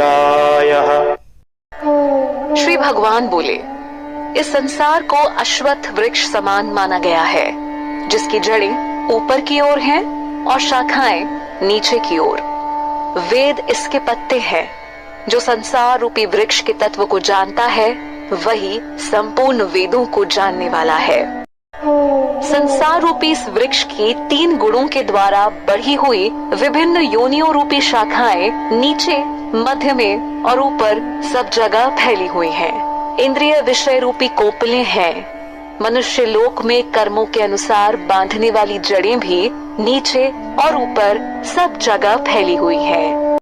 स्वाध्यायः। श्री भगवान बोले, इस संसार को अश्वत्थ वृक्ष समान माना गया है, जिसकी जड़ें ऊपर की ओर हैं और शाखाएं नीचे की ओर। वेद इसके पत्ते हैं। जो संसार रूपी वृक्ष के तत्व को जानता है, वही संपूर्ण वेदों को जानने वाला है। संसार रूपी इस वृक्ष की 3 गुणों के द्वारा बढ़ी हुई विभिन्न योनियों रूपी शाखाएं नीचे, मध्य में और ऊपर सब जगह फैली हुई हैं। इंद्रिय विषय रूपी कोपलें हैं। मनुष्य लोक में कर्मों के अनुसार बांधने वाली जड़ें भी नीचे और ऊपर सब जगह फैली हुई हैं।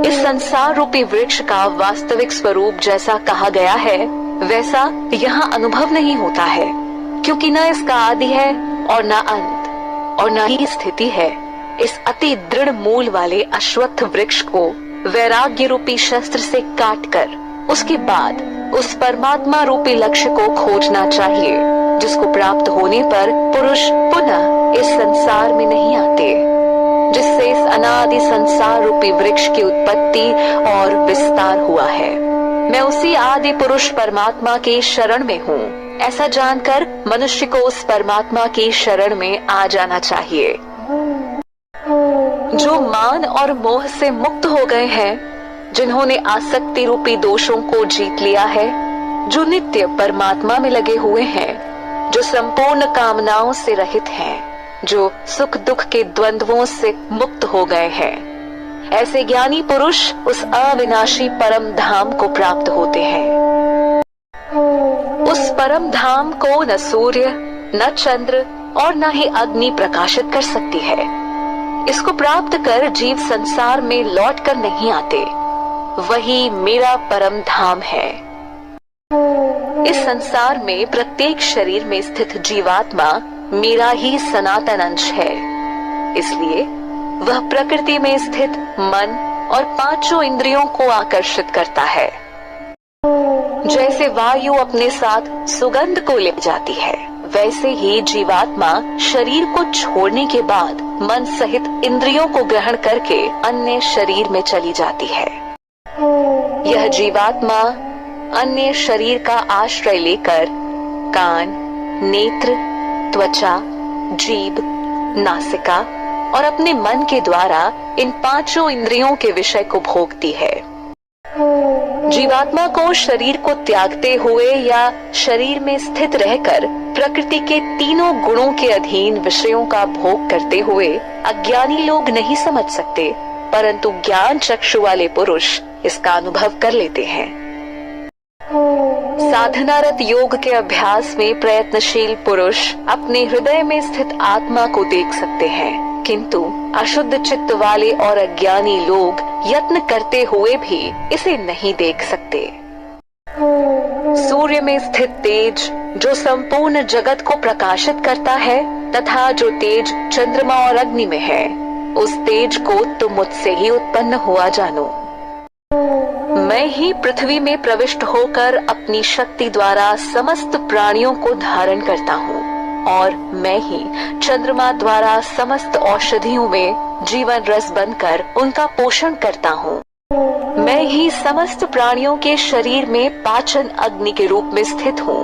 इस संसार रूपी वृक्ष का वास्तविक स्वरूप जैसा कहा गया है, वैसा यहाँ अनुभव नहीं होता है, क्योंकि न इसका आदि है और न अंत और न ही स्थिति है। इस अति दृढ़ मूल वाले अश्वत्थ वृक्ष को वैराग्य रूपी शस्त्र से काटकर उसके बाद उस परमात्मा रूपी लक्ष्य को खोजना चाहिए, जिसको प्राप्त होने पर पुरुष पुनः इस संसार में नहीं आते, जिससे इस अनादि संसार रूपी वृक्ष की उत्पत्ति और विस्तार हुआ है। मैं उसी आदि पुरुष परमात्मा के शरण में हूँ। ऐसा जानकर मनुष्य को उस परमात्मा की शरण में आ जाना चाहिए। जो मान और मोह से मुक्त हो गए हैं, जिन्होंने आसक्ति रूपी दोषों को जीत लिया है, जो नित्य परमात्मा में लगे हुए हैं, जो संपूर्ण कामनाओं से रहित हैं, जो सुख दुख के द्वंद्वों से मुक्त हो गए हैं, ऐसे ज्ञानी पुरुष उस अविनाशी परम धाम को प्राप्त होते हैं। उस परम धाम को न सूर्य, न चंद्र और न ही अग्नि प्रकाशित कर सकती है। इसको प्राप्त कर जीव संसार में लौट कर नहीं आते। वही मेरा परम धाम है। इस संसार में प्रत्येक शरीर में स्थित जीवात्मा मेरा ही सनातन अंश है। इसलिए वह प्रकृति में स्थित मन और 5 इंद्रियों को आकर्षित करता है। जैसे वायु अपने साथ सुगंध को ले जाती है, वैसे ही जीवात्मा शरीर को छोड़ने के बाद मन सहित इंद्रियों को ग्रहण करके अन्य शरीर में चली जाती है। यह जीवात्मा अन्य शरीर का आश्रय लेकर कान, नेत्र, त्वचा, जीभ, नासिका और अपने मन के द्वारा इन 5 इंद्रियों के विषय को भोगती है। जीवात्मा को शरीर को त्यागते हुए या शरीर में स्थित रहकर प्रकृति के 3 गुणों के अधीन विषयों का भोग करते हुए अज्ञानी लोग नहीं समझ सकते, परंतु ज्ञान चक्षु वाले पुरुष इसका अनुभव कर लेते हैं। साधनारत योग के अभ्यास में प्रयत्नशील पुरुष अपने हृदय में स्थित आत्मा को देख सकते हैं, किंतु अशुद्ध चित्त वाले और अज्ञानी लोग यत्न करते हुए भी इसे नहीं देख सकते। सूर्य में स्थित तेज जो संपूर्ण जगत को प्रकाशित करता है तथा जो तेज चंद्रमा और अग्नि में है, उस तेज को तुम मुझसे ही उत्पन्न हुआ जानो। मैं ही पृथ्वी में प्रविष्ट होकर अपनी शक्ति द्वारा समस्त प्राणियों को धारण करता हूँ, और मैं ही चंद्रमा द्वारा समस्त औषधियों में जीवन रस बनकर उनका पोषण करता हूँ। मैं ही समस्त प्राणियों के शरीर में पाचन अग्नि के रूप में स्थित हूँ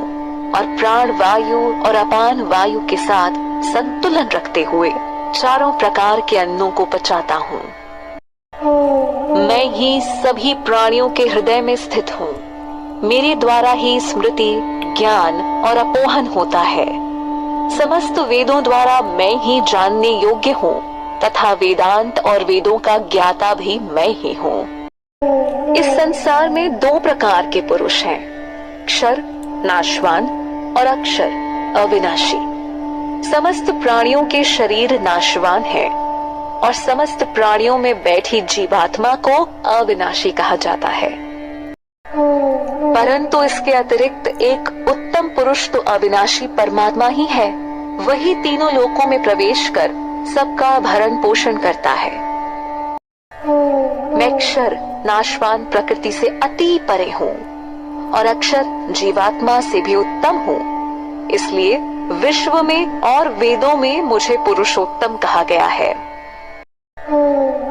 और प्राण वायु और अपान वायु के साथ संतुलन रखते हुए 4 प्रकार के अन्नों को पचाता हूँ। मैं ही सभी प्राणियों के हृदय में स्थित हूँ। मेरे द्वारा ही स्मृति, ज्ञान और अपोहन होता है। समस्त वेदों द्वारा मैं ही जानने योग्य हूँ तथा वेदांत और वेदों का ज्ञाता भी मैं ही हूँ। इस संसार में 2 प्रकार के पुरुष हैं, क्षर नाशवान और अक्षर अविनाशी। समस्त प्राणियों के शरीर नाशवान है और समस्त प्राणियों में बैठी जीवात्मा को अविनाशी कहा जाता है। परंतु इसके अतिरिक्त एक उत्तम पुरुष तो अविनाशी परमात्मा ही है। वही तीनों लोकों में प्रवेश कर सबका भरण पोषण करता है। मैं क्षर नाशवान प्रकृति से अति परे हूँ और अक्षर जीवात्मा से भी उत्तम हूँ। इसलिए विश्व में और वेदों में मुझे पुरुषोत्तम कहा गया है।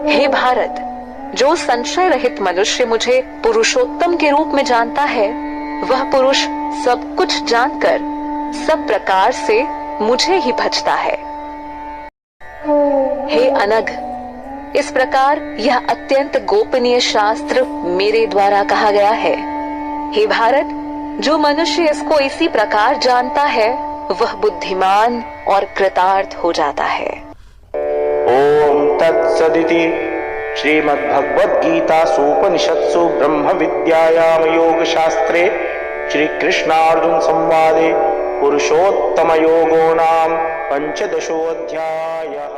हे भारत, जो संशय रहित मनुष्य मुझे पुरुषोत्तम के रूप में जानता है, वह पुरुष सब कुछ जानकर सब प्रकार से मुझे ही भजता है। हे अनघ, इस प्रकार यह अत्यंत गोपनीय शास्त्र मेरे द्वारा कहा गया है। हे भारत, जो मनुष्य इसको इसी प्रकार जानता है, वह बुद्धिमान और कृतार्थ हो जाता है। ओम तत्सदिति श्रीमद्भगवद्गीतासूपनिषत्सु ब्रह्म विद्यायाम योग शास्त्रे श्री कृष्णार्जुन संवादे पुरुषोत्तम योगो नाम 15 अध्यायः।